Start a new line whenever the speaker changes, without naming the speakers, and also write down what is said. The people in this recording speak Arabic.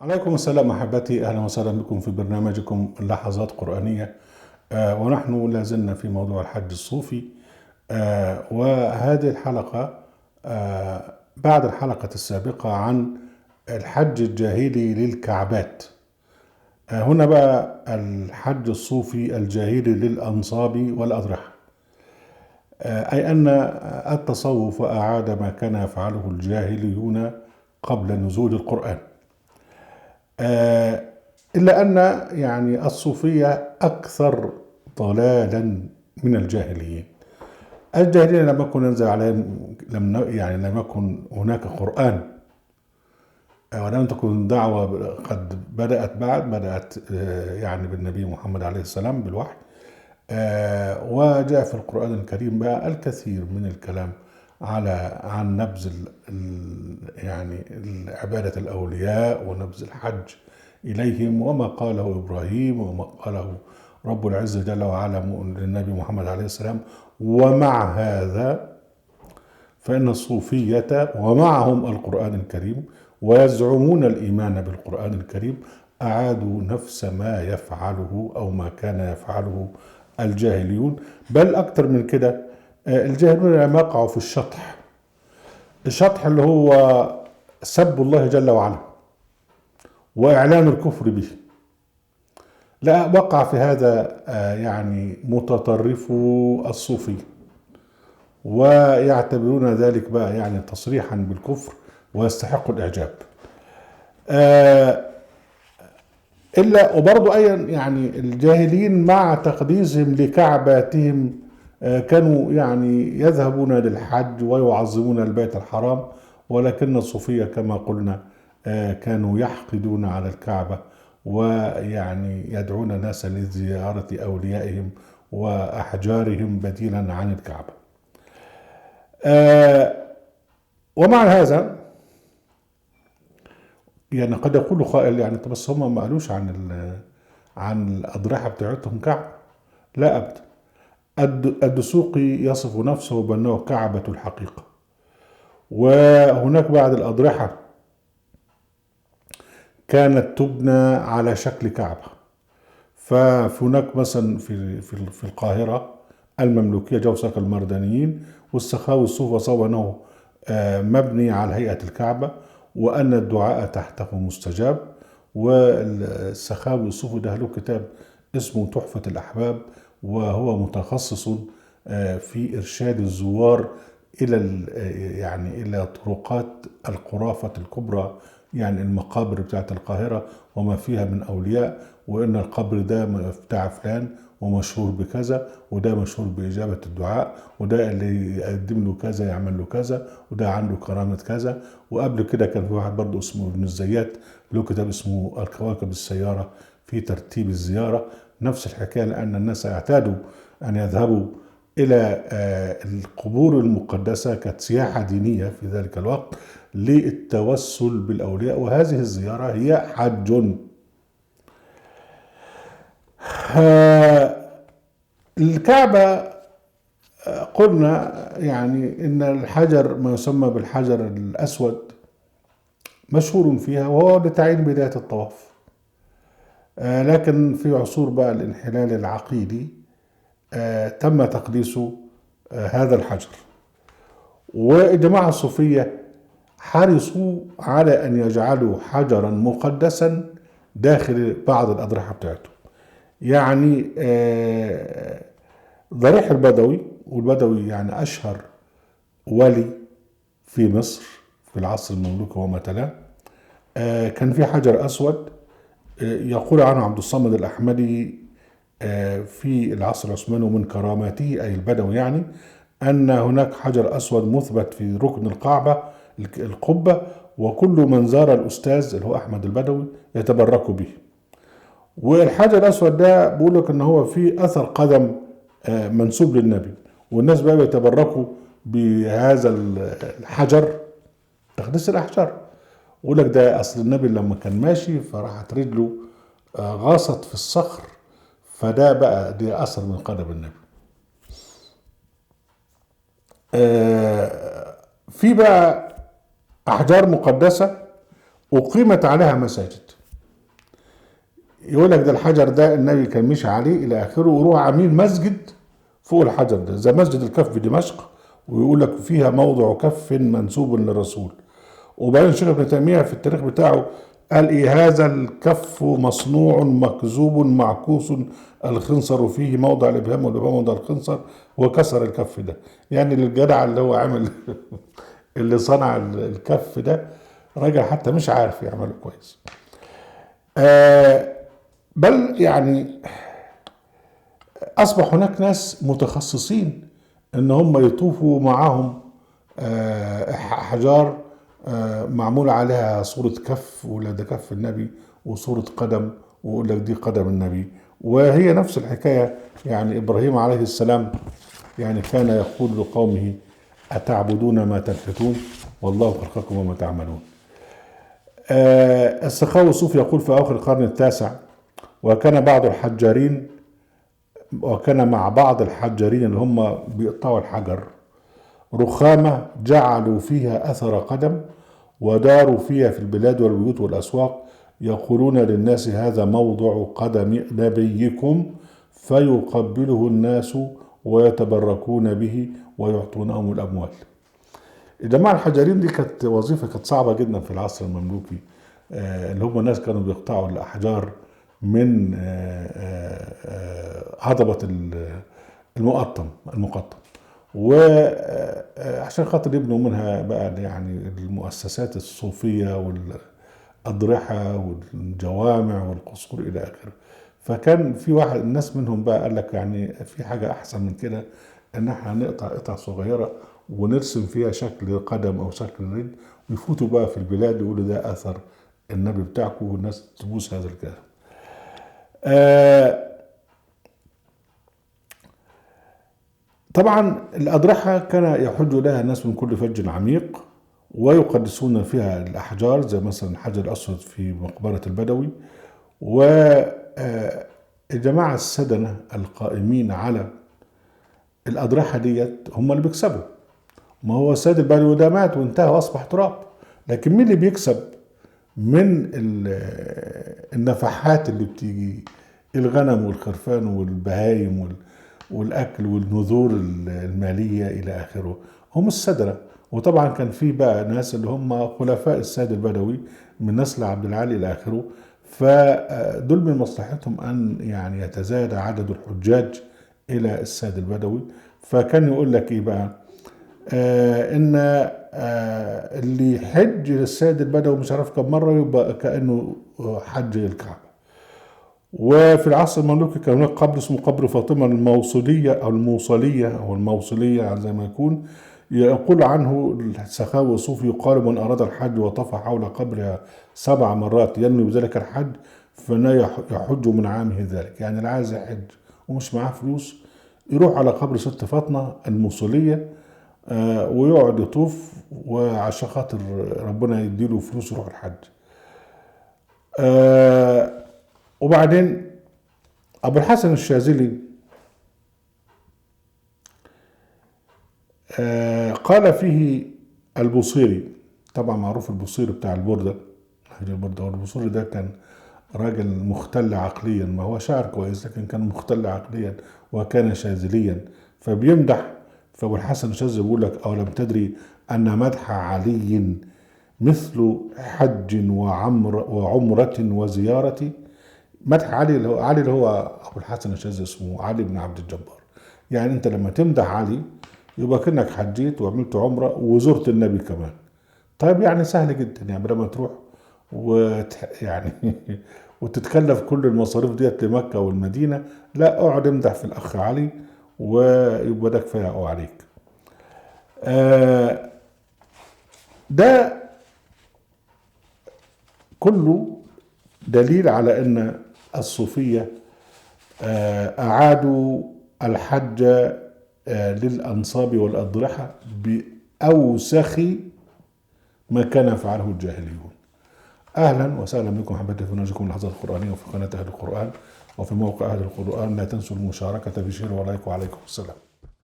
عليكم السلام أحبتي، أهلا وسهلا بكم في برنامجكم لحظات قرآنية. ونحن لازلنا في موضوع الحج الصوفي. وهذه الحلقة بعد الحلقة السابقة عن الحج الجاهلي للكعبات. هنا بقى الحج الصوفي الجاهلي للأنصاب والأضرحة. أي أن التصوف أعاد ما كان يفعله الجاهليون قبل نزول القرآن. إلا أن يعني الصوفية أكثر ضلالا من الجاهليين. الجاهليين لم يكن ينزل عليهم، لم يكن هناك قرآن، ولم تكن دعوة قد بدأت يعني بالنبي محمد عليه السلام بالوحي. وجاء في القرآن الكريم بقى الكثير من الكلام عن نبذ يعني عبادة الأولياء ونبذ الحج إليهم، وما قاله إبراهيم وما قاله رب العزة جل وعلا للنبي محمد عليه السلام. ومع هذا فإن الصوفية ومعهم القرآن الكريم ويزعمون الإيمان بالقرآن الكريم أعادوا نفس ما يفعله أو ما كان يفعله الجاهليون، بل أكثر من كده. الجاهليون لم يقعوا في الشطح اللي هو سب الله جل وعلا وإعلان الكفر به. لا، وقع في هذا يعني متطرفو الصوفية، ويعتبرون ذلك بقى يعني تصريحا بالكفر ويستحق الإعجاب. إلا وبرضو أيضا يعني الجاهلين مع تقديسهم لكعباتهم كانوا يعني يذهبون للحج ويعظمون البيت الحرام، ولكن الصوفية كما قلنا كانوا يحقدون على الكعبة ويعني يدعون الناس لزيارة أوليائهم وأحجارهم بديلا عن الكعبة. ومع هذا يعني قد يقول قائل يعني طب بس هم ما قالوش عن الأضرحة بتاعتهم كعبة. لا أبدا. الدسوقي يصف نفسه بأنه كعبة الحقيقة، وهناك بعض الأضرحة كانت تبنى على شكل كعبة. فهناك مثلا في القاهرة المملوكية جوسك المردانيين والسخاوي الصوفي وصف أنه مبني على هيئة الكعبة وأن الدعاء تحته مستجاب. والسخاوي الصوفي ده له كتاب اسمه تحفة الأحباب، وهو متخصص في إرشاد الزوار إلى يعني إلى طرقات الخرافة الكبرى، يعني المقابر بتاعت القاهرة وما فيها من أولياء، وإن القبر ده بتاع فلان ومشهور بكذا، وده مشهور بإجابة الدعاء، وده اللي يقدم له كذا يعمل له كذا، وده عنده كرامة كذا. وقبل كده كان في واحد برضه اسمه ابن الزيات له كتاب اسمه الكواكب السيارة في ترتيب الزيارة. نفس الحكاية، لأن الناس اعتادوا أن يذهبوا إلى القبور المقدسة كسياحة دينية في ذلك الوقت للتوسل بالأولياء، وهذه الزيارة هي حج. الكعبة قلنا يعني إن الحجر ما يسمى بالحجر الأسود مشهور فيها، وهو لتعيين بداية الطواف. لكن في عصور بقى الانحلال العقيدي تم تقديس هذا الحجر، والجماعة الصوفية حرصوا على أن يجعلوا حجرا مقدسا داخل بعض الأضرحة بتاعتهم. يعني ضريح البدوي، والبدوي يعني أشهر ولي في مصر في العصر المملوكي وما تلاه، كان في حجر أسود يقول عنه عبد الصمد الأحمدي في العصر العثماني ومن كراماته أي البدوي، يعني أن هناك حجر أسود مثبت في ركن القبة، وكل من زار الأستاذ اللي هو أحمد البدوي يتبرك به. والحجر الأسود ده بيقول لك إن هو فيه أثر قدم منسوب للنبي، والناس بقى بيتبركوا بهذا الحجر تقديس الأحجار. يقول لك ده أصل النبي لما كان ماشي فراحت رجله غاصت في الصخر، فده بقى دي أثر من قدم النبي. في بقى أحجار مقدسة أقيمت عليها مساجد. يقول لك ده الحجر ده النبي كان مشي عليه إلى آخره، ويروح عاملين مسجد فوق الحجر ده زي مسجد الكف في دمشق، ويقول لك فيها موضع كف منسوب للرسول. وبعدين الشيخ ابن تيمية في التاريخ بتاعه قال إيه: هذا الكف مصنوع مكذوب معكوس، الخنصر فيه موضع الإبهام والإبهام موضع الخنصر، وكسر الكف ده. يعني الجدع اللي هو عامل اللي صنع الكف ده راجل حتى مش عارف يعمله كويس. بل يعني أصبح هناك ناس متخصصين إن هم يطوفوا معاهم أحجار معمول عليها صورة كف، ولا ده كف النبي، وصورة قدم، ويقول لك دي قدم النبي. وهي نفس الحكاية. يعني إبراهيم عليه السلام يعني كان يقول لقومه: أتعبدون ما تنحتون والله خلقكم وما تعملون. السخاوي الصوفي يقول في أواخر القرن التاسع: وكان مع بعض الحجارين اللي هم بيقطعوا الحجر رخامة جعلوا فيها أثر قدم، وداروا فيها في البلاد والبيوت والأسواق، يقولون للناس: هذا موضع قدم نبيكم، فيقبله الناس ويتبركون به ويعطونهم الأموال. الجماعة الحجارين دي كانت وظيفة كانت صعبة جدا في العصر المملوكي. اللي هم الناس كانوا بيقطعوا الأحجار من هضبة المقطم. وعشان خاطر يبنوا منها بقى يعني المؤسسات الصوفية والأضرحة والجوامع والقصور إلى آخره. فكان في واحد الناس منهم بقى قال لك يعني في حاجة أحسن من كده، إن احنا نقطع قطع صغيرة ونرسم فيها شكل قدم أو شكل رجل، ويفوتوا بقى في البلاد يقولوا ده أثر النبي بتاعكم، والناس تبوس هذا الكلام. طبعا الأضرحة كان يحج لها الناس من كل فج عميق، ويقدسون فيها الأحجار زي مثلا الحجر الأسود في مقبرة البدوي. والجماعة السدنة القائمين على الأضرحة ديت هم اللي بيكسبوا. ما هو السيد البدوي ده مات وانتهى وأصبح تراب، لكن مين اللي بيكسب من النفحات اللي بتيجي؟ الغنم والخرفان والبهايم والأكل والنذور المالية إلى آخره، هم السدرة. وطبعا كان في بقى ناس اللي هم خلفاء السيد البدوي من نسل عبد العالي إلى آخره، فدول من مصلحتهم أن يعني يتزايد عدد الحجاج إلى السيد البدوي. فكان يقول لك إيه بقى؟ إن اللي يحج للسيد البدوي مش عارف كم مرة يبقى كأنه حج الكعبة. وفي العصر المملوكي كان هناك قبر اسمه قبر فاطمة الموصلية أو الموصلية زي ما يكون. يقول عنه السخاوي الصوفي: يقال من أراد الحج وطاف حول قبرها 7 مرات ينوي بذلك الحج فلا يحج من عامه ذلك. يعني اللي عايز يحج ومش معاه فلوس يروح على قبر ست فاطمة الموصلية ويقعد يطوف، وعشان خاطر ربنا يديله فلوس يروح الحج. وبعدين أبو الحسن الشاذلي قال فيه البوصيري. طبعا معروف البوصيري بتاع البردة، والبوصيري ده كان راجل مختل عقليا، ما هو شاعر كويس لكن كان مختل عقليا وكان شاذليا. فبيمدح. فأبو الحسن الشاذلي بيقول لك: أولم تدري أن مدح علي مثل حج وعمرة وزيارة؟ مدح علي اللي هو أبو الحسن الشاذلي اسمه علي بن عبد الجبار. يعني أنت لما تمدح علي يبقى كأنك حجيت وعملت عمرة وزرت النبي كمان. طيب يعني سهل جدا، يعني بدل ما تروح يعني وتتكلف كل المصاريف ديت لمكة والمدينة، لا اقعد امدح في الأخ علي ويبقى ده كفاية عليك. ده كله دليل على أن الصوفية أعادوا الحج للأنصاب والأضرحة بأوسخ ما كان يفعله الجاهليون. أهلا وسهلا بكم حبايبي في برنامجكم اللحظات القرآنية وفي قناة أهل القرآن وفي موقع أهل القرآن. لا تنسوا المشاركة بشير ولايك، وعليكم السلام.